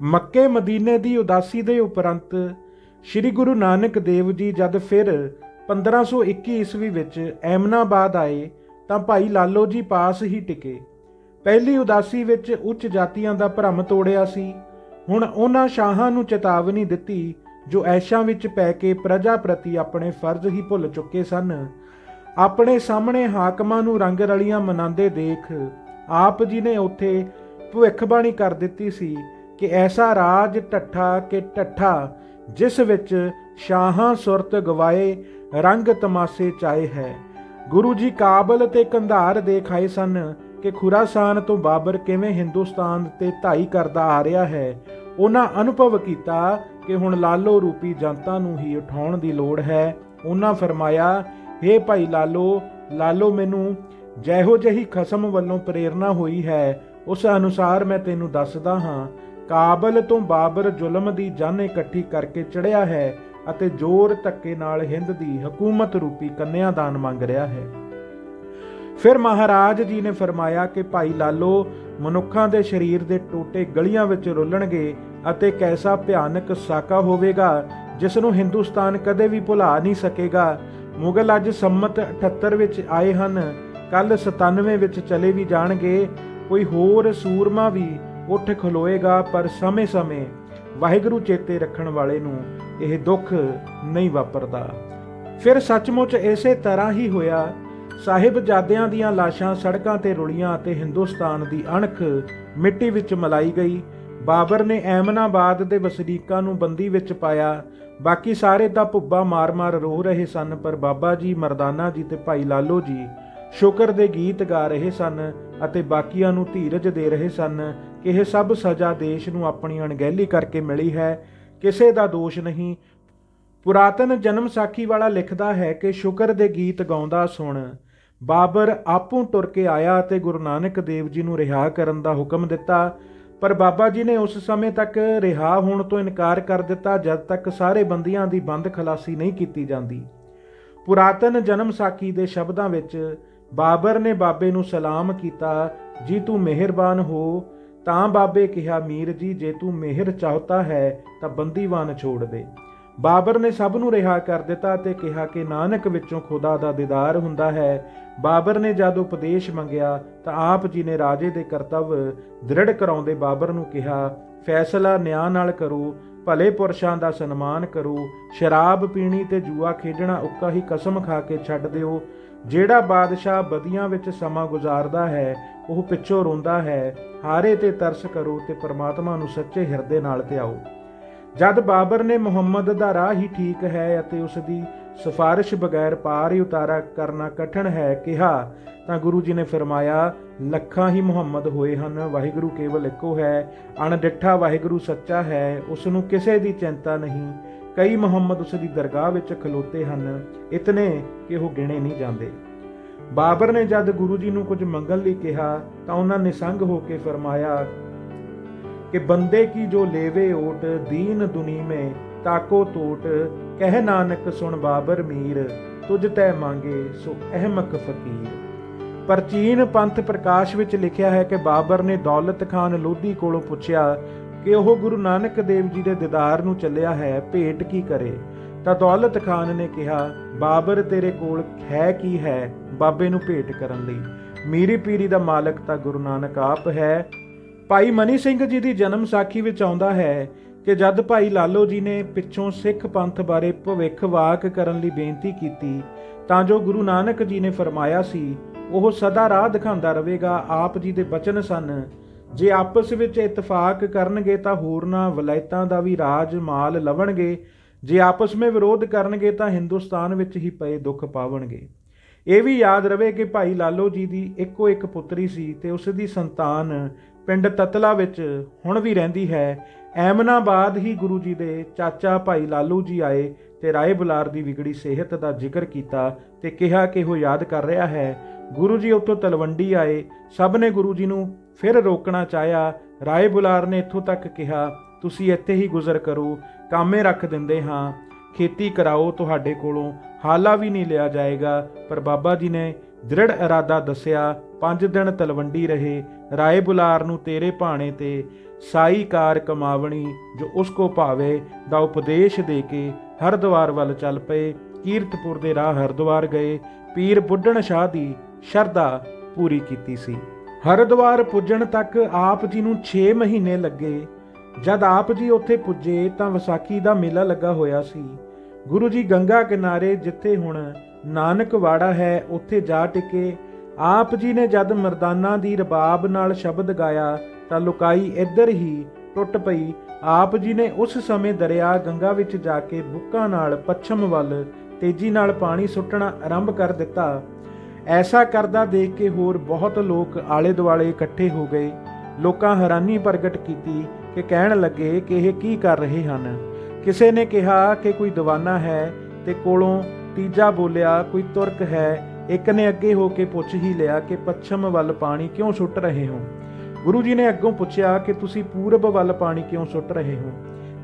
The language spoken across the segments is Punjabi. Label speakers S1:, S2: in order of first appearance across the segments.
S1: ਮੱਕੇ ਮਦੀਨੇ ਦੀ ਉਦਾਸੀ ਦੇ ਉਪਰੰਤ ਸ੍ਰੀ ਗੁਰੂ ਨਾਨਕ ਦੇਵ ਜੀ ਜਦ ਫਿਰ 1521 ਈਸਵੀ ਵਿੱਚ ਐਮਨਾਬਾਦ ਆਏ ਤਾਂ ਭਾਈ ਲਾਲੋ ਜੀ ਪਾਸ ਹੀ ਟਿਕੇ। ਪਹਿਲੀ ਉਦਾਸੀ ਵਿੱਚ ਉੱਚ ਜਾਤੀਆਂ ਦਾ ਭਰਮ ਤੋੜਿਆ ਸੀ। ਹੁਣ ਉਹਨਾਂ ਸ਼ਾਹਾਂ ਨੂੰ ਚੇਤਾਵਨੀ ਦਿੱਤੀ ਜੋ ਐਸ਼ਾਂ ਵਿੱਚ ਪੈ ਕੇ ਪ੍ਰਜਾ ਪ੍ਰਤੀ ਆਪਣੇ ਫਰਜ਼ ਹੀ ਭੁੱਲ ਚੁੱਕੇ ਸਨ। ਆਪਣੇ ਸਾਹਮਣੇ ਹਾਕਮਾਂ ਨੂੰ ਰੰਗ ਰਲੀਆਂ ਮਨਾਉਂਦੇ ਦੇਖ ਆਪ ਜੀ ਨੇ ਉੱਥੇ ਭਵਿੱਖਬਾਣੀ ਕਰ ਦਿੱਤੀ ਸੀ ਕਿ ਐਸਾ ਰਾਜ ਢੱਠਾ ਕਿ ਢੱਠਾ ਜਿਸ ਵਿੱਚ ਸ਼ਾਹਾਂ ਸੁਰਤ ਗਵਾਏ ਰੰਗ ਤਮਾਸ਼ੇ ਚਾਏ ਹੈ। ਗੁਰੂ ਜੀ ਕਾਬਲ ਤੇ ਕੰਧਾਰ ਦੇਖਾਏ ਸਨ ਕਿ ਖੁਰਾਸਾਨ ਤੋਂ ਬਾਬਰ ਕਿਵੇਂ ਹਿੰਦੁਸਤਾਨ ਤੇ ਧਾਈ ਕਰਦਾ ਆ ਰਿਹਾ ਹੈ। ਉਹਨਾਂ ਅਨੁਭਵ ਕੀਤਾ ਕਿ ਹੁਣ ਲਾਲੋ ਰੂਪੀ ਜਨਤਾ ਨੂੰ ਹੀ ਉਠਾਉਣ ਦੀ ਲੋੜ ਹੈ। ਉਹਨਾਂ ਫਰਮਾਇਆ, ਹੇ ਭਾਈ ਲਾਲੋ ਮੈਨੂੰ ਜਿਹੋ ਜਿਹੀ ਖਸਮ ਵੱਲੋਂ ਪ੍ਰੇਰਨਾ ਹੋਈ ਹੈ ਉਸ ਅਨੁਸਾਰ ਮੈਂ ਤੈਨੂੰ ਦੱਸਦਾ ਹਾਂ। ਕਾਬਲ ਤੋਂ ਬਾਬਰ ਜ਼ੁਲਮ ਦੀ ਜੰਨ ਇਕੱਠੀ ਕਰਕੇ ਚੜ੍ਹਿਆ ਹੈ ਅਤੇ ਜ਼ੋਰ ਧੱਕੇ ਨਾਲ ਹਿੰਦ ਦੀ ਹਕੂਮਤ ਰੂਪੀ ਕੰਨਿਆਦਾਨ ਮੰਗ ਰਿਹਾ ਹੈ। ਫਿਰ ਮਹਾਰਾਜ ਜੀ ਨੇ ਫਰਮਾਇਆ ਕਿ ਭਾਈ ਲਾਲੋ, ਮਨੁੱਖਾਂ ਦੇ ਸਰੀਰ ਦੇ ਟੋਟੇ ਗਲੀਆਂ ਵਿੱਚ ਰੁਲਣਗੇ ਅਤੇ ਕੈਸਾ ਭਿਆਨਕ ਸਾਕਾ ਹੋਵੇਗਾ ਜਿਸ ਨੂੰ ਹਿੰਦੁਸਤਾਨ ਕਦੇ ਵੀ ਭੁਲਾ ਨਹੀਂ ਸਕੇਗਾ। ਮੁਗਲ ਅੱਜ ਸੰਮਤ 78 ਵਿੱਚ ਆਏ ਹਨ, ਕੱਲ 97 ਵਿੱਚ ਚਲੇ ਵੀ ਜਾਣਗੇ। ਕੋਈ ਹੋਰ ਸੂਰਮਾ ਵੀ ਉੱਠ ਖਲੋਏਗਾ, ਪਰ ਸਮੇਂ-ਸਮੇਂ ਵਾਹਿਗੁਰੂ ਚੇਤੇ ਰੱਖਣ ਵਾਲੇ ਨੂੰ ਇਹ ਦੁੱਖ ਨਹੀਂ ਵਾਪਰਦਾ। ਫਿਰ ਸੱਚਮੁੱਚ ਇਸੇ ਤਰ੍ਹਾਂ ਹੀ ਹੋਇਆ। ਸਾਹਿਬਜ਼ਾਦਿਆਂ ਦੀਆਂ ਲਾਸ਼ਾਂ ਸੜਕਾਂ ਤੇ ਰੁਲੀਆਂ ਅਤੇ ਹਿੰਦੁਸਤਾਨ ਦੀ ਅਣਖ ਮਿੱਟੀ ਵਿੱਚ ਮਲਾਈ ਗਈ। ਬਾਬਰ ਨੇ ਐਮਨਾਬਾਦ ਦੇ ਵਸਨੀਕਾਂ ਨੂੰ ਬੰਦੀ ਵਿੱਚ ਪਾਇਆ। ਬਾਕੀ ਸਾਰੇ ਤਾਂ ਭੁੱਬਾ ਮਾਰ-ਮਾਰ ਰੋ ਰਹੇ ਸਨ, ਪਰ ਬਾਬਾ ਜੀ, ਮਰਦਾਨਾ ਜੀ ਤੇ ਭਾਈ ਲਾਲੋ ਜੀ ਸ਼ੁਕਰ ਦੇ ਗੀਤ ਗਾ ਰਹੇ ਸਨ ਅਤੇ ਬਾਕੀਆਂ ਨੂੰ ਧੀਰਜ ਦੇ ਰਹੇ ਸਨ ਕਿ ਇਹ ਸਭ ਸਜ਼ਾ ਦੇਸ਼ ਨੂੰ ਆਪਣੀ ਅਣਗਹਿਲੀ ਕਰਕੇ ਮਿਲੀ ਹੈ, ਕਿਸੇ ਦਾ ਦੋਸ਼ ਨਹੀਂ। ਪੁਰਾਤਨ ਜਨਮ ਸਾਖੀ ਵਾਲਾ ਲਿਖਦਾ ਹੈ ਕਿ ਸ਼ੁਕਰ ਦੇ ਗੀਤ ਗਾਉਂਦਾ ਸੁਣ ਬਾਬਰ ਆਪੂ ਟੁਰ ਕੇ ਆਇਆ ਅਤੇ ਗੁਰੂ ਨਾਨਕ ਦੇਵ ਜੀ ਨੂੰ ਰਿਹਾ ਕਰਨ ਦਾ ਹੁਕਮ ਦਿੱਤਾ, ਪਰ ਬਾਬਾ ਜੀ ਨੇ ਉਸ ਸਮੇਂ ਤੱਕ ਰਿਹਾ ਹੋਣ ਤੋਂ ਇਨਕਾਰ ਕਰ ਦਿੱਤਾ ਜਦ ਤੱਕ ਸਾਰੇ ਬੰਦੀਆਂ ਦੀ ਬੰਦ ਖਲਾਸੀ ਨਹੀਂ ਕੀਤੀ ਜਾਂਦੀ। ਪੁਰਾਤਨ ਜਨਮ ਸਾਖੀ ਦੇ ਸ਼ਬਦਾਂ ਵਿੱਚ ਬਾਬਰ ਨੇ ਬਾਬੇ ਨੂੰ ਸਲਾਮ ਕੀਤਾ, ਜੀ ਤੂੰ ਮਿਹਰਬਾਨ ਹੋ। ਤਾਂ ਬਾਬੇ ਕਿਹਾ, ਮੀਰ ਜੀ, ਜੇ ਤੂੰ ਮਿਹਰ ਚਾਹਤਾ ਹੈ ਤਾਂ ਬੰਦੀਵਾਨ ਛੋੜ ਦੇ। ਬਾਬਰ ਨੇ ਸਭ ਨੂੰ ਰਿਹਾ ਕਰ ਦਿੱਤਾ ਤੇ ਕਿਹਾ ਕਿ ਨਾਨਕ ਵਿੱਚੋਂ ਖੁਦਾ ਦਾ ਦੀਦਾਰ ਹੁੰਦਾ ਹੈ। ਬਾਬਰ ਨੇ ਜਦ ਉਪਦੇਸ਼ ਮੰਗਿਆ ਤਾਂ ਆਪ ਜੀ ਨੇ ਰਾਜੇ ਦੇ ਕਰਤੱਵ ਦ੍ਰਿੜ ਕਰਾਉਂਦੇ ਬਾਬਰ ਨੂੰ ਕਿਹਾ, ਫੈਸਲਾ ਨਿਆਂ ਨਾਲ ਕਰੋ, ਭਲੇ ਪੁਰਸ਼ਾਂ ਦਾ ਸਨਮਾਨ ਕਰੋ, ਸ਼ਰਾਬ ਪੀਣੀ ਤੇ ਜੂਆ ਖੇਡਣਾ ਉੱਕਾ ਹੀ ਕਸਮ ਖਾ ਕੇ ਛੱਡ ਦਿਓ। ਜਿਹੜਾ ਬਾਦਸ਼ਾਹ ਬਦੀਆਂ ਵਿੱਚ ਸਮਾਂ ਗੁਜ਼ਾਰਦਾ ਹੈ ਉਹ ਪਿੱਛੋਂ ਰੋਂਦਾ ਹੈ। ਹਾਰੇ ਤੇ ਤਰਸ ਕਰੋ ਤੇ ਪਰਮਾਤਮਾ ਨੂੰ ਸੱਚੇ ਹਿਰਦੇ ਨਾਲ ਧਿਆਓ। ਜਦ ਬਾਬਰ ਨੇ ਮੁਹੰਮਦ ਦਾ ਰਾਹ ਹੀ ਠੀਕ ਹੈ ਅਤੇ ਉਸ ਦੀ ਸਿਫਾਰਿਸ਼ ਬਗੈਰ ਪਾਰ ਹੀ ਉਤਾਰਾ ਕਰਨਾ ਕਠਿਨ ਹੈ ਕਿਹਾ ਤਾਂ ਗੁਰੂ ਜੀ ਨੇ ਫਰਮਾਇਆ, ਲੱਖਾਂ ਹੀ ਮੁਹੰਮਦ ਹੋਏ ਹਨ, ਵਾਹਿਗੁਰੂ ਕੇਵਲ ਇੱਕੋ ਹੈ। ਅਣਡਿੱਠਾ ਵਾਹਿਗੁਰੂ ਸੱਚਾ ਹੈ, ਉਸ ਨੂੰ ਕਿਸੇ ਦੀ ਚਿੰਤਾ ਨਹੀਂ। ਕਈ ਮੁਹੰਮਦ ਉਸ ਦੀ ਦਰਗਾਹ ਵਿੱਚ ਖਲੋਤੇ ਹਨ, ਇਤਨੇ ਕਿ ਉਹ ਗਿਣੇ ਨਹੀਂ ਜਾਂਦੇ। ਬਾਬਰ ਨੇ ਜਦ ਗੁਰੂ ਜੀ ਨੂੰ ਕੁਝ ਮੰਗਣ ਲਈ ਕਿਹਾ ਤਾਂ ਉਹਨਾਂ ਨਿਸੰਗ ਹੋ ਕੇ ਫਰਮਾਇਆ ਕਿ ਬੰਦੇ ਕੀ ਜੋ ਲੇਵੇ ਓਟ, ਦੀਨ ਦੁਨੀ में ਤਾਕੋ ਟੋਟ, ਕਹਿ ਨਾਨਕ ਸੁਣ ਬਾਬਰ ਮੀਰ, ਤੁਝ ਤੈ ਮੰਗੇ ਸੋ ਅਹਿਮਕ ਫਕੀਰ। ਪ੍ਰਾਚੀਨ ਪੰਥ ਪ੍ਰਕਾਸ਼ ਵਿੱਚ ਲਿਖਿਆ ਹੈ ਕਿ ਬਾਬਰ ਨੇ ਦੌਲਤ ਖਾਨ ਲੋਧੀ ਕੋਲੋਂ ਪੁੱਛਿਆ ਕਿ ਉਹ ਗੁਰੂ ਨਾਨਕ ਦੇਵ ਜੀ ਦੇ ਦੀਦਾਰ ਨੂੰ ਚੱਲਿਆ ਹੈ, ਭੇਟ ਕੀ ਕਰੇ? ਤਾਂ ਦੌਲਤ ਖਾਨ ਨੇ ਕਿਹਾ, ਬਾਬਰ ਤੇਰੇ ਕੋਲ ਹੈ ਕੀ ਹੈ ਬਾਬੇ ਨੂੰ ਭੇਟ ਕਰਨ ਲਈ? ਮੀਰੀ ਪੀਰੀ ਦਾ ਮਾਲਕ ਤਾਂ ਗੁਰੂ ਨਾਨਕ ਆਪ ਹੈ। ਭਾਈ ਮਨੀ ਸਿੰਘ ਜੀ ਦੀ ਜਨਮ ਸਾਖੀ ਵਿੱਚ ਆਉਂਦਾ ਹੈ ਕਿ ਜਦ ਭਾਈ ਲਾਲੋ ਜੀ ਨੇ ਪਿੱਛੋਂ ਸਿੱਖ ਪੰਥ ਬਾਰੇ ਭਵਿੱਖ ਵਾਕ ਕਰਨ ਲਈ ਬੇਨਤੀ ਕੀਤੀ ਤਾਂ ਜੋ ਗੁਰੂ ਨਾਨਕ ਜੀ ਨੇ ਫਰਮਾਇਆ ਸੀ ਉਹ ਸਦਾ ਰਾਹ ਦਿਖਾਉਂਦਾ ਰਹੇਗਾ। ਆਪ ਜੀ ਦੇ ਬਚਨ ਸਨ, ਜੇ ਆਪਸ ਵਿੱਚ ਇਤਫਾਕ ਕਰਨਗੇ ਤਾਂ ਹੋਰਨਾਂ ਵਲਾਇਤਾਂ ਦਾ ਵੀ ਰਾਜ ਮਾਲ ਲਵਣਗੇ, ਜੇ ਆਪਸ ਵਿੱਚ ਵਿਰੋਧ ਕਰਨਗੇ ਤਾਂ ਹਿੰਦੁਸਤਾਨ ਵਿੱਚ ਹੀ ਪਏ ਦੁੱਖ ਪਾਵਣਗੇ। ਇਹ ਵੀ ਯਾਦ ਰਵੇ ਕਿ ਭਾਈ ਲਾਲੋ ਜੀ ਦੀ ਇੱਕੋ ਇੱਕ ਪੁੱਤਰੀ ਸੀ ਤੇ ਉਸ ਦੀ ਸੰਤਾਨ ਪਿੰਡ ਤਤਲਾ ਵਿੱਚ ਹੁਣ ਵੀ ਰਹਿੰਦੀ ਹੈ। ਐਮਨਾਬਾਦ ਹੀ ਗੁਰੂ ਜੀ ਦੇ ਚਾਚਾ ਭਾਈ ਲਾਲੂ ਜੀ ਆਏ ਤੇ ਰਾਏ ਬੁਲਾਰ ਦੀ ਵਿਗੜੀ ਸਿਹਤ ਦਾ ਜ਼ਿਕਰ ਕੀਤਾ ਤੇ ਕਿਹਾ ਕਿ ਉਹ ਯਾਦ ਕਰ ਰਿਹਾ ਹੈ। ਗੁਰੂ ਜੀ ਉੱਥੋਂ ਤਲਵੰਡੀ ਆਏ, ਸਭ ਨੇ ਗੁਰੂ ਜੀ ਨੂੰ ਫਿਰ ਰੋਕਣਾ ਚਾਹਿਆ। ਰਾਏ ਬੁਲਾਰ ਨੇ ਇੱਥੋਂ ਤੱਕ ਕਿਹਾ, ਤੁਸੀਂ ਇੱਥੇ ਹੀ ਗੁਜ਼ਰ ਕਰੋ, ਕਾਮੇ ਰੱਖ ਦਿੰਦੇ ਹਾਂ, ਖੇਤੀ ਕਰਾਓ, ਤੁਹਾਡੇ ਕੋਲੋਂ ਹਾਲਾ ਵੀ ਨਹੀਂ ਲਿਆ ਜਾਏਗਾ। ਪਰ ਬਾਬਾ ਜੀ ਨੇ ਦ੍ਰਿੜ ਇਰਾਦਾ ਦੱਸਿਆ। 5 ਦਿਨ ਤਲਵੰਡੀ ਰਹੇ। ਰਾਏ ਬੁਲਾਰ ਨੂੰ ਤੇਰੇ ਭਾਣੇ ਤੇ ਸਾਈ ਕਾਰ ਕਮਾਵਣੀ ਜੋ ਉਸ ਕੋ ਭਾਵੇ ਦਾ ਉਪਦੇਸ਼ ਦੇ ਕੇ ਹਰਿਦੁਆਰ ਵੱਲ ਚੱਲ ਪਏ। ਕੀਰਤਪੁਰ ਦੇ ਰਾਹ ਹਰਿਦੁਆਰ ਗਏ। ਪੀਰ ਬੁੱਢਣ ਸ਼ਾਹ ਦੀ ਸ਼ਰਧਾ ਪੂਰੀ ਕੀਤੀ ਸੀ। ਹਰਿਦੁਆਰ ਪੁੱਜਣ ਤੱਕ ਆਪ ਜੀ ਨੂੰ 6 ਮਹੀਨੇ ਲੱਗੇ। ਜਦ ਆਪ ਜੀ ਉੱਥੇ ਪੁੱਜੇ ਤਾਂ ਵਿਸਾਖੀ ਦਾ ਮੇਲਾ ਲੱਗਾ ਹੋਇਆ ਸੀ। ਗੁਰੂ ਜੀ ਗੰਗਾ ਕਿਨਾਰੇ ਜਿੱਥੇ ਹੁਣ ਨਾਨਕਵਾੜਾ ਹੈ ਉੱਥੇ ਜਾ ਟਿਕੇ। ਆਪ ਜੀ ਨੇ ਜਦ ਮਰਦਾਨਾ ਦੀ ਰਬਾਬ ਨਾਲ ਸ਼ਬਦ ਗਾਇਆ ਤਾਂ ਲੁਕਾਈ ਇੱਧਰ ਹੀ ਟੁੱਟ ਪਈ। ਆਪ ਜੀ ਨੇ ਉਸ ਸਮੇਂ ਦਰਿਆ ਗੰਗਾ ਵਿੱਚ ਜਾ ਕੇ ਬੁੱਕਾਂ ਨਾਲ ਪੱਛਮ ਵੱਲ ਤੇਜ਼ੀ ਨਾਲ ਪਾਣੀ ਸੁੱਟਣਾ ਆਰੰਭ ਕਰ ਦਿੱਤਾ। ਐਸਾ ਕਰਦਾ ਦੇਖ ਕੇ ਹੋਰ ਬਹੁਤ ਲੋਕ ਆਲੇ ਦੁਆਲੇ ਇਕੱਠੇ ਹੋ ਗਏ। ਲੋਕਾਂ ਹੈਰਾਨੀ ਪ੍ਰਗਟ ਕੀਤੀ ਕਿ ਕਹਿਣ ਲੱਗੇ ਕਿ ਇਹ ਕੀ ਕਰ ਰਹੇ ਹਨ। ਕਿਸੇ ਨੇ ਕਿਹਾ ਕਿ ਕੋਈ ਦੀਵਾਨਾ ਹੈ ਤੇ ਕੋਲੋਂ ਤੀਜਾ ਬੋਲਿਆ ਕੋਈ ਤੁਰਕ ਹੈ। ਇੱਕ ਨੇ ਅੱਗੇ ਹੋ ਕੇ ਪੁੱਛ ਹੀ ਲਿਆ ਕਿ ਪੱਛਮ ਵੱਲ ਪਾਣੀ ਕਿਉਂ ਸੁੱਟ ਰਹੇ ਹੋ। ਗੁਰੂ ਜੀ ਨੇ ਅੱਗੋਂ ਪੁੱਛਿਆ ਕਿ ਤੁਸੀਂ ਪੂਰਬ ਵੱਲ ਪਾਣੀ ਕਿਉਂ ਸੁੱਟ ਰਹੇ ਹੋ।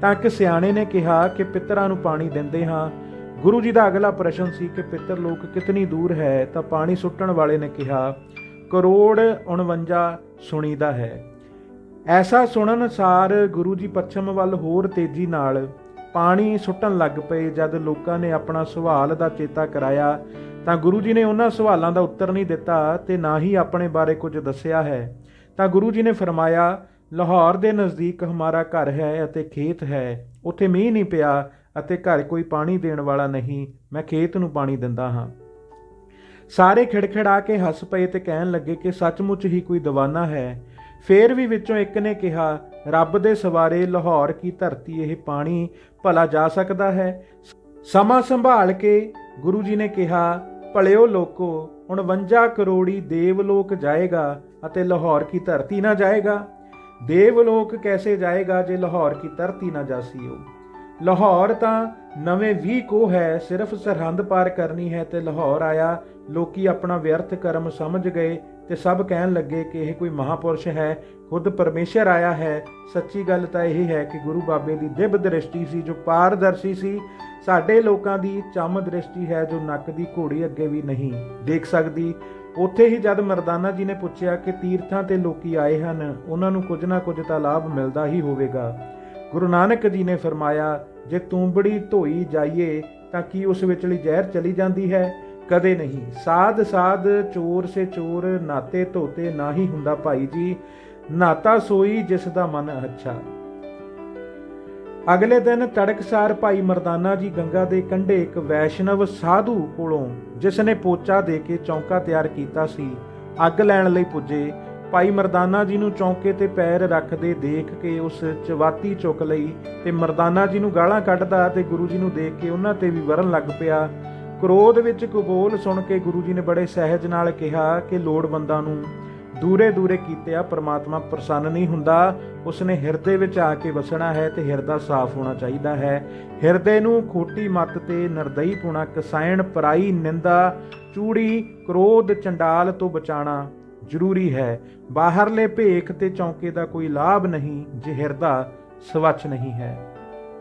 S1: ਤਾਂ ਇੱਕ ਸਿਆਣੇ ਨੇ ਕਿਹਾ ਕਿ ਪਿੱਤਰਾਂ ਨੂੰ ਪਾਣੀ ਦਿੰਦੇ ਹਾਂ। ਗੁਰੂ ਜੀ ਦਾ ਅਗਲਾ ਪ੍ਰਸ਼ਨ ਸੀ ਕਿ ਪਿੱਤਰ ਲੋਕ ਕਿਤਨੀ ਦੂਰ ਹੈ। ਤਾਂ ਪਾਣੀ ਸੁੱਟਣ ਵਾਲੇ ਨੇ ਕਿਹਾ ਕਰੋੜ 49 ਸੁਣੀਦਾ ਹੈ। ਐਸਾ ਸੁਣਨ ਸਾਰ ਗੁਰੂ ਜੀ ਪੱਛਮ ਵੱਲ ਹੋਰ ਤੇਜ਼ੀ ਨਾਲ ਪਾਣੀ ਸੁੱਟਣ ਲੱਗ ਪਏ। ਜਦ ਲੋਕਾਂ ਨੇ ਆਪਣਾ ਸਵਾਲ ਦਾ ਚੇਤਾ ਕਰਾਇਆ ਤਾਂ ਗੁਰੂ ਜੀ ਨੇ ਉਹਨਾਂ ਸਵਾਲਾਂ ਦਾ ਉੱਤਰ ਨਹੀਂ ਦਿੱਤਾ ਤੇ ਨਾ ਹੀ ਆਪਣੇ ਬਾਰੇ ਕੁਝ ਦੱਸਿਆ ਹੈ। ਤਾਂ ਗੁਰੂ ਜੀ ਨੇ ਫਰਮਾਇਆ ਲਾਹੌਰ ਦੇ ਨਜ਼ਦੀਕ ਹਮਾਰਾ ਘਰ ਹੈ ਅਤੇ ਖੇਤ ਹੈ। ਉੱਥੇ ਮੀਂਹ ਨਹੀਂ ਪਿਆ ਅਤੇ ਘਰ ਕੋਈ ਪਾਣੀ ਦੇਣ ਵਾਲਾ ਨਹੀਂ। ਮੈਂ ਖੇਤ ਨੂੰ ਪਾਣੀ ਦਿੰਦਾ ਹਾਂ। ਸਾਰੇ ਖਿੜਖਿੜਾ ਕੇ ਹੱਸ ਪਏ ਤੇ ਕਹਿਣ ਲੱਗੇ ਕਿ ਸੱਚਮੁੱਚ ਹੀ ਕੋਈ ਦੀਵਾਨਾ ਹੈ। ਫੇਰ ਵੀ ਵਿੱਚੋਂ ਇੱਕ ਨੇ ਕਿਹਾ ਰੱਬ ਦੇ ਸਵਾਰੇ ਲਾਹੌਰ ਕੀ ਧਰਤੀ ਇਹ ਪਾਣੀ ਭਲਾ ਜਾ ਸਕਦਾ ਹੈ। ਸਮਾਂ ਸੰਭਾਲ ਕੇ ਗੁਰੂ ਜੀ ਨੇ ਕਿਹਾ ਭਲਿਓ ਲੋਕੋ 49 ਕਰੋੜੀ ਦੇਵਲੋਕ ਜਾਏਗਾ ਅਤੇ ਲਾਹੌਰ ਕੀ ਧਰਤੀ ਨਾ ਜਾਏਗਾ। ਦੇਵਲੋਕ ਕੈਸੇ ਜਾਏਗਾ ਜੇ ਲਾਹੌਰ ਕੀ ਧਰਤੀ ਨਾ ਜਾਸੀਓ। ਲਾਹੌਰ ਤਾਂ ਨਵੇਂ 20 ਕੋਹ ਹੈ, ਸਿਰਫ ਸਰਹੰਦ ਪਾਰ ਕਰਨੀ ਹੈ ਤੇ ਲਾਹੌਰ ਆਇਆ। ਲੋਕੀ ਆਪਣਾ ਵਿਅਰਥ ਕਰਮ ਸਮਝ ਗਏ ਤੇ ਸਭ ਕਹਿਣ ਲੱਗੇ ਕਿ ਇਹ ਕੋਈ ਮਹਾਪੁਰਸ਼ ਹੈ, ਖੁਦ ਪਰਮੇਸ਼ਰ ਆਇਆ ਹੈ। ਸੱਚੀ ਗੱਲ ਤਾਂ ਇਹ ਹੈ ਕਿ ਗੁਰੂ ਬਾਬੇ ਦੀ ਦਿਵ ਦ੍ਰਿਸ਼ਟੀ ਸੀ ਜੋ ਪਾਰਦਰਸ਼ੀ ਸੀ। ਸਾਡੇ ਲੋਕਾਂ ਦੀ ਚੰਮ ਦ੍ਰਿਸ਼ਟੀ ਹੈ ਜੋ ਨੱਕ ਦੀ ਘੋੜੀ ਅੱਗੇ ਵੀ ਨਹੀਂ ਦੇਖ ਸਕਦੀ। ਉੱਥੇ ਹੀ ਜਦ ਮਰਦਾਨਾ ਜੀ ਨੇ ਪੁੱਛਿਆ ਕਿ ਤੀਰਥਾਂ ਤੇ ਲੋਕੀ ਆਏ ਹਨ, ਉਹਨਾਂ ਨੂੰ ਕੁਝ ਨਾ ਕੁਝ ਤਾਂ ਲਾਭ ਮਿਲਦਾ ਹੀ ਹੋਵੇਗਾ। ਗੁਰੂ ਨਾਨਕ ਜੀ ਨੇ ਫਰਮਾਇਆ ਜੇ ਤੂੰਬੜੀ ਧੋਈ ਜਾਈਏ ਤਾਂ ਕੀ ਉਸ ਵਿਚਲੀ ਜ਼ਹਿਰ ਚਲੀ ਜਾਂਦੀ ਹੈ? ਕਦੇ ਨਹੀਂ। ਸਾਧ ਸਾਧ ਚੋਰ ਸੇ ਚੋਰ ਨਾਤੇ ਧੋਤੇ ਨਾ ਹੀ ਹੁੰਦਾ ਭਾਈ ਜੀ। ਨਾਤਾ ਸੋਈ ਜਿਸ ਦਾ ਮਨ ਅੱਛਾ। ਅਗਲੇ ਦਿਨ ਤੜਕਸਾਰ ਭਾਈ ਮਰਦਾਨਾ ਜੀ ਗੰਗਾ ਦੇ ਕੰਢੇ ਇੱਕ ਵੈਸ਼ਨਵ ਸਾਧੂ ਕੋਲੋਂ ਜਿਸ ਨੇ ਪੋਚਾ ਦੇ ਕੇ ਚੌਂਕਾ ਤਿਆਰ ਕੀਤਾ ਸੀ ਅੱਗ ਲੈਣ ਲਈ ਪੁੱਜੇ। ਭਾਈ ਮਰਦਾਨਾ ਜੀ ਨੂੰ ਚੌਂਕੇ ਤੇ ਪੈਰ ਰੱਖਦੇ ਦੇਖ ਕੇ ਉਸ ਚਵਾਤੀ ਚੁੱਕ ਲਈ ਤੇ ਮਰਦਾਨਾ ਜੀ ਨੂੰ ਗਾਲਾਂ ਕੱਢਦਾ ਤੇ ਗੁਰੂ ਜੀ ਨੂੰ ਦੇਖ ਕੇ ਉਹਨਾਂ ਤੇ ਵੀ ਵਰਨ ਲੱਗ ਪਿਆ। ਕ੍ਰੋਧ ਵਿੱਚ ਕਬੂਲ ਸੁਣ ਕੇ ਗੁਰੂ ਜੀ ਨੇ ਬੜੇ ਸਹਿਜ ਨਾਲ ਕਿਹਾ ਕਿ ਲੋੜਵੰਦਾਂ ਨੂੰ ਦੂਰੇ ਦੂਰੇ ਕੀਤਿਆ ਪ੍ਰਮਾਤਮਾ ਪ੍ਰਸੰਨ ਨਹੀਂ ਹੁੰਦਾ। ਉਸਨੇ ਹਿਰਦੇ ਵਿੱਚ ਆ ਕੇ ਵਸਣਾ ਹੈ ਤੇ ਹਿਰਦਾ ਸਾਫ਼ ਹੋਣਾ ਚਾਹੀਦਾ ਹੈ। ਹਿਰਦੇ ਨੂੰ ਖੋਟੀ ਮੱਤ ਤੇ ਨਿਰਦਈਪੁਣਾ ਕਸਾਇਣ ਪਰਾਈ ਨਿੰਦਾ ਚੂੜੀ ਕ੍ਰੋਧ ਚੰਡਾਲ ਤੋਂ ਬਚਾਉਣਾ ਜ਼ਰੂਰੀ ਹੈ। ਬਾਹਰਲੇ ਭੇਖ ਤੇ ਚੌਂਕੇ ਦਾ ਕੋਈ ਲਾਭ ਨਹੀਂ ਜੇ ਹਿਰਦਾ ਸਵੱਛ ਨਹੀਂ ਹੈ।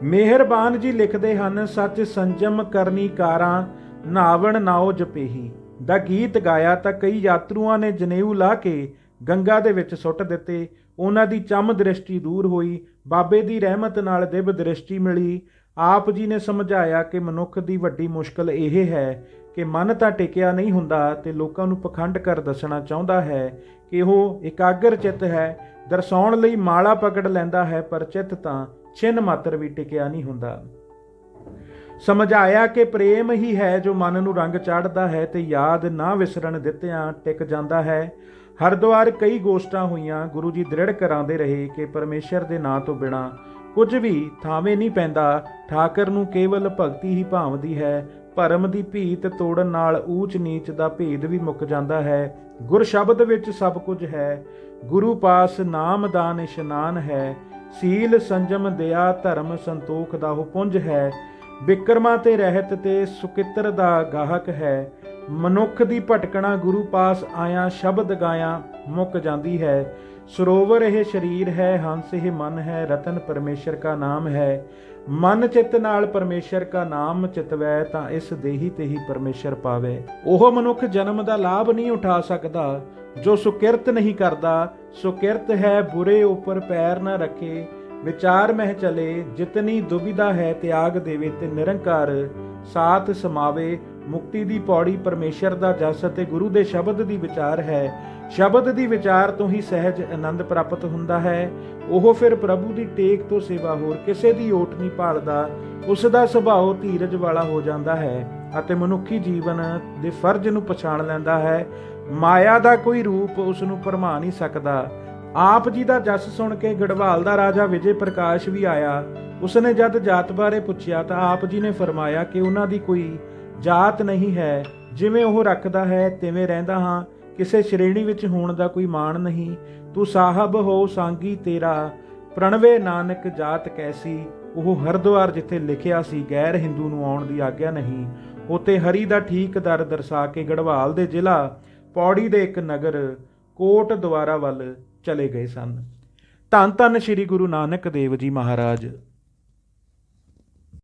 S1: ਮਿਹਰਬਾਨ ਜੀ ਲਿਖਦੇ ਹਨ ਸੱਚ ਸੰਜਮ ਕਰਨੀ ਕਾਰਾਂ ਨਾਵਣ ਨਾਓ ਜਪੇਹੀ ਦਾ ਗੀਤ ਗਾਇਆ ਤਾਂ ਕਈ ਯਾਤਰੂਆਂ ਨੇ ਜਨੇਊ ਲਾ ਕੇ ਗੰਗਾ ਦੇ ਵਿੱਚ ਸੁੱਟ ਦਿੱਤੇ। ਉਹਨਾਂ ਦੀ ਚੰਮ ਦ੍ਰਿਸ਼ਟੀ ਦੂਰ ਹੋਈ। ਬਾਬੇ ਦੀ ਰਹਿਮਤ ਨਾਲ ਦਿਵ ਦ੍ਰਿਸ਼ਟੀ ਮਿਲੀ। ਆਪ ਜੀ ਨੇ ਸਮਝਾਇਆ ਕਿ ਮਨੁੱਖ ਦੀ ਵੱਡੀ ਮੁਸ਼ਕਲ ਇਹ ਹੈ ਕਿ ਮਨ ਤਾਂ ਟਿਕਿਆ ਨਹੀਂ ਹੁੰਦਾ ਤੇ ਲੋਕਾਂ ਨੂੰ ਪਖੰਡ ਕਰ ਦੱਸਣਾ ਚਾਹੁੰਦਾ ਹੈ ਕਿ ਉਹ ਇਕਾਗਰ ਚਿੱਤ ਹੈ। ਦਰਸਾਉਣ ਲਈ ਮਾਲਾ ਪਕੜ ਲੈਂਦਾ ਹੈ ਪਰ ਚਿੱਤ ਤਾਂ ਛਿਨ ਮਾਤਰ ਵੀ ਟਿਕਿਆ ਨਹੀਂ ਹੁੰਦਾ। ਸਮਝਾਇਆ ਕਿ ਪ੍ਰੇਮ ਹੀ ਹੈ ਜੋ ਮਨ ਨੂੰ ਰੰਗ ਚਾੜਦਾ ਹੈ ਤੇ ਯਾਦ ਨਾ ਵਿਸਰਨ ਦਿੱਤਿਆਂ ਟਿਕ ਜਾਂਦਾ ਹੈ। ਹਰਿਦੁਆਰ ਕਈ ਗੋਸ਼ਟਾਂ ਹੋਈਆਂ। ਗੁਰੂ ਜੀ ਦ੍ਰਿੜ ਕਰਾਉਂਦੇ ਰਹੇ ਕਿ ਪਰਮੇਸ਼ਰ ਦੇ ਨਾਂ ਤੋਂ ਬਿਨਾਂ ਕੁਝ ਵੀ ਥਾਵੇਂ ਨਹੀਂ ਪੈਂਦਾ। ਠਾਕਰ ਨੂੰ ਕੇਵਲ ਭਗਤੀ ਹੀ ਭਾਵਦੀ ਹੈ। ਭਰਮ ਦੀ ਭੀਤ ਤੋੜਨ ਨਾਲ ਊਚ ਨੀਚ ਦਾ ਭੇਦ ਵੀ ਮੁੱਕ ਜਾਂਦਾ ਹੈ। ਗੁਰ ਸ਼ਬਦ ਵਿੱਚ ਸਭ ਕੁਝ ਹੈ। ਗੁਰੂ ਪਾਸ ਨਾਮ ਦਾਨ ਇਸ਼ਨਾਨ ਹੈ। ਸੀਲ ਸੰਜਮ ਦਇਆ ਧਰਮ ਸੰਤੋਖ ਦਾ ਉਹ ਪੁੰਜ ਹੈ। ਬਿਕਰਮਾਂ ਤੇ ਰਹਿਤ ਤੇ ਸੁਕਿੱਤਰ ਦਾ ਗਾਹਕ ਹੈ। ਮਨੁੱਖ ਦੀ ਭਟਕਣਾ ਗੁਰੂ ਪਾਸ ਆਇਆ ਸ਼ਬਦ ਗਾਇਆ ਮੁੱਕ ਜਾਂਦੀ ਹੈ। ਸਰੋਵਰ ਇਹ ਸਰੀਰ ਹੈ, ਹੰਸ ਇਹ ਮਨ ਹੈ, ਰਤਨ ਪਰਮੇਸ਼ਰ ਕਾ ਨਾਮ ਹੈ। ਮਨ ਚਿੱਤ ਨਾਲ ਪਰਮੇਸ਼ਰ ਕਾ ਨਾਮ ਚਿਤਵੈ ਤਾਂ ਇਸ ਦੇਹੀ ਤੇ ਹੀ ਪਰਮੇਸ਼ਰ ਪਾਵੇ। ਉਹ ਮਨੁੱਖ ਜਨਮ ਦਾ ਲਾਭ ਨਹੀਂ ਉਠਾ ਸਕਦਾ। ਜੋ ਸੁਕਿਰਤ ਨਹੀਂ ਕਰਦਾ, ਸੁਕਿਰਤ ਹੈ ਬੁਰੇ ਉਪਰ ਪੈਰ ਨਾ ਰੱਖੇ। ਵਿਚਾਰ ਮਹਿ ਚਲੇ, ਜਿਤਨੀ ਦੁਬਿਧਾ ਹੈ ਤਿਆਗ ਦੇਵੇ। ਤੇ ਨਿਰੰਕਾਰ ਸਾਥ ਸਮਾਵੇ। ਮੁਕਤੀ ਦੀ ਪੌੜੀ ਪਰਮੇਸ਼ਰ ਦਾ ਜਸ ਅਤੇ ਗੁਰੂ ਦੇ ਸ਼ਬਦ ਦੀ ਵਿਚਾਰ ਹੈ। ਸ਼ਬਦ ਦੀ ਵਿਚਾਰ ਤੋਂ ਹੀ ਸਹਿਜ ਆਨੰਦ ਪ੍ਰਾਪਤ ਹੁੰਦਾ ਹੈ। ਉਹ ਫਿਰ ਪ੍ਰਭੂ ਦੀ ਟੇਕ ਤੋਂ ਸਿਵਾ ਹੋਰ ਕਿਸੇ ਦੀ ਓਟ ਨਹੀਂ ਭਾਲਦਾ। ਉਸ ਦਾ ਸੁਭਾਅ ਧੀਰਜ ਵਾਲਾ ਹੋ ਜਾਂਦਾ ਹੈ ਅਤੇ ਮਨੁੱਖੀ ਜੀਵਨ ਦੇ ਫਰਜ਼ ਨੂੰ ਪਛਾਣ ਲੈਂਦਾ ਹੈ। ਮਾਇਆ ਦਾ ਕੋਈ ਰੂਪ ਉਸ ਨੂੰ ਭਰਮਾ ਨਹੀਂ ਸਕਦਾ। ਆਪ ਜੀ ਦਾ ਜਸ ਸੁਣ ਕੇ ਗੜਵਾਲ ਦਾ ਰਾਜਾ ਵਿਜੇ ਪ੍ਰਕਾਸ਼ ਵੀ ਆਇਆ। ਉਸਨੇ ਜਦ ਜਾਤ ਬਾਰੇ ਪੁੱਛਿਆ ਤਾਂ ਆਪ ਜੀ ਨੇ ਫਰਮਾਇਆ ਕਿ ਉਹਨਾਂ ਦੀ ਕੋਈ ਜਾਤ ਨਹੀਂ ਹੈ, ਜਿਵੇਂ ਉਹ ਰੱਖਦਾ ਹੈ ਤਿਵੇਂ ਰਹਿੰਦਾ ਹਾਂ। ਕਿਸੇ ਸ਼੍ਰੇਣੀ ਵਿੱਚ ਹੋਣ ਦਾ ਕੋਈ ਮਾਣ ਨਹੀਂ। ਤੂੰ ਸਾਹਿਬ ਹੋ ਸਾਂਗੀ ਤੇਰਾ, ਪ੍ਰਣਵੇ ਨਾਨਕ ਜਾਤ ਕੈਸੀ। ਉਹ ਹਰਿਦੁਆਰ ਜਿੱਥੇ ਲਿਖਿਆ ਸੀ ਗੈਰ ਹਿੰਦੂ ਨੂੰ ਆਉਣ ਦੀ ਆਗਿਆ ਨਹੀਂ, ਉੱਥੇ ਹਰੀ ਦਾ ਠੀਕ ਦਰ ਦਰਸਾ ਕੇ ਗੜਵਾਲ ਦੇ ਜ਼ਿਲ੍ਹਾ ਪੌੜੀ ਦੇ ਇੱਕ ਨਗਰ ਕੋਟ ਦੁਆਰਾ ਵੱਲ ਚਲੇ ਗਏ ਸਨ। ਧੰਨ ਧੰਨ ਸ੍ਰੀ ਗੁਰੂ ਨਾਨਕ ਦੇਵ ਜੀ ਮਹਾਰਾਜ।